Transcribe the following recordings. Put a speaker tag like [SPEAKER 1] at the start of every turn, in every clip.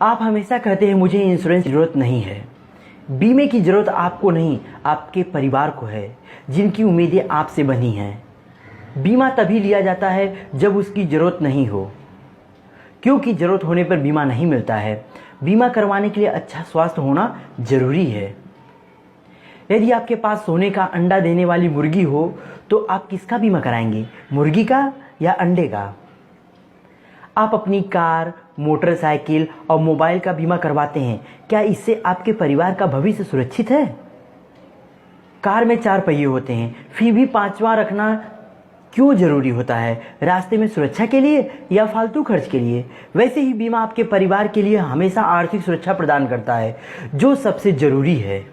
[SPEAKER 1] आप हमेशा कहते हैं मुझे इंश्योरेंस की ज़रूरत नहीं है। बीमे की ज़रूरत आपको नहीं, आपके परिवार को है, जिनकी उम्मीदें आपसे बनी हैं। बीमा तभी लिया जाता है जब उसकी ज़रूरत नहीं हो, क्योंकि ज़रूरत होने पर बीमा नहीं मिलता है। बीमा करवाने के लिए अच्छा स्वास्थ्य होना ज़रूरी है। यदि आपके पास सोने का अंडा देने वाली मुर्गी हो तो आप किसका बीमा कराएंगे, मुर्गी का या अंडे का? आप अपनी कार, मोटरसाइकिल और मोबाइल का बीमा करवाते हैं, क्या इससे आपके परिवार का भविष्य सुरक्षित है? कार में 4 पहिए होते हैं, फिर भी 5वां रखना क्यों जरूरी होता है? रास्ते में सुरक्षा के लिए या फालतू खर्च के लिए? वैसे ही बीमा आपके परिवार के लिए हमेशा आर्थिक सुरक्षा प्रदान करता है, जो सबसे जरूरी है।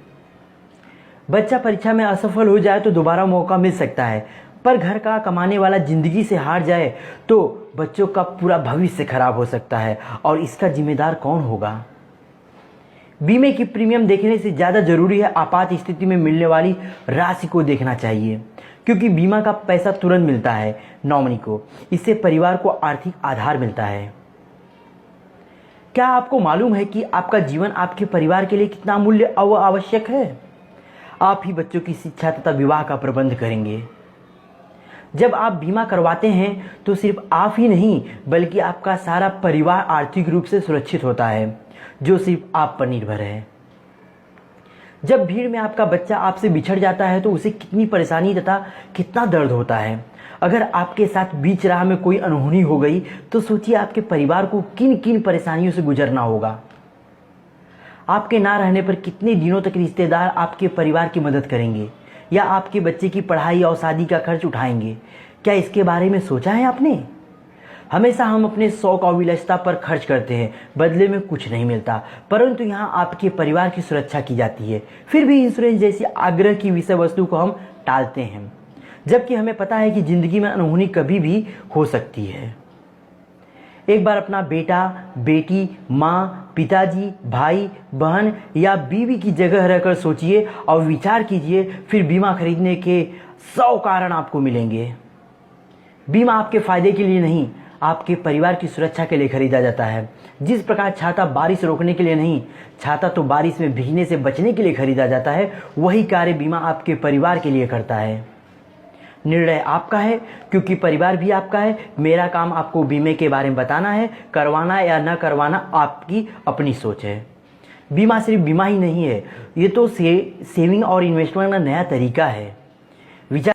[SPEAKER 1] बच्चा परीक्षा में असफल हो जाए तो दोबारा मौका मिल सकता है, पर घर का कमाने वाला जिंदगी से हार जाए तो बच्चों का पूरा भविष्य खराब हो सकता है, और इसका जिम्मेदार कौन होगा? बीमे की प्रीमियम देखने से ज़्यादा जरूरी है आपात स्थिति में मिलने वाली राशि को देखना चाहिए, क्योंकि बीमा का पैसा तुरंत मिलता है नॉमिनी को। इससे परिवार को आर्थिक आधार मिलता है। क्या आपको मालूम है कि आपका जीवन आपके परिवार के लिए कितना मूल्य और आवश्यक है? आप ही बच्चों की शिक्षा तथा विवाह का प्रबंध करेंगे। जब आप बीमा करवाते हैं तो सिर्फ आप ही नहीं, बल्कि आपका सारा परिवार आर्थिक रूप से सुरक्षित होता है, जो सिर्फ आप पर निर्भर है। जब भीड़ में आपका बच्चा आपसे बिछड़ जाता है तो उसे कितनी परेशानी तथा कितना दर्द होता है। अगर आपके साथ बीच राह में कोई अनहोनी हो गई तो सोचिए आपके परिवार को किन किन परेशानियों से गुजरना होगा। आपके ना रहने पर कितने दिनों तक रिश्तेदार आपके परिवार की मदद करेंगे या आपके बच्चे की पढ़ाई और शादी का खर्च उठाएंगे? क्या इसके बारे में सोचा है आपने? हमेशा हम अपने शौक और विलासिता पर खर्च करते हैं, बदले में कुछ नहीं मिलता, परंतु यहाँ आपके परिवार की सुरक्षा की जाती है। फिर भी इंश्योरेंस जैसी आग्रह की विषय वस्तु को हम टालते हैं, जबकि हमें पता है कि जिंदगी में अनहोनी कभी भी हो सकती है। एक बार अपना बेटा, बेटी, माँ, पिताजी, भाई, बहन या बीवी की जगह रहकर सोचिए और विचार कीजिए, फिर बीमा खरीदने के 100 कारण आपको मिलेंगे। बीमा आपके फायदे के लिए नहीं, आपके परिवार की सुरक्षा के लिए खरीदा जाता है। जिस प्रकार छाता बारिश रोकने के लिए नहीं, छाता तो बारिश में भीगने से बचने के लिए खरीदा जाता है, वही कार्य बीमा आपके परिवार के लिए करता है। निर्णय आपका है, क्योंकि परिवार भी आपका है। मेरा काम आपको बीमे के बारे में बताना है, करवाना या न करवाना आपकी अपनी सोच है। बीमा सिर्फ बीमा ही नहीं है, ये तो सेविंग और इन्वेस्टमेंट का नया तरीका है। विचार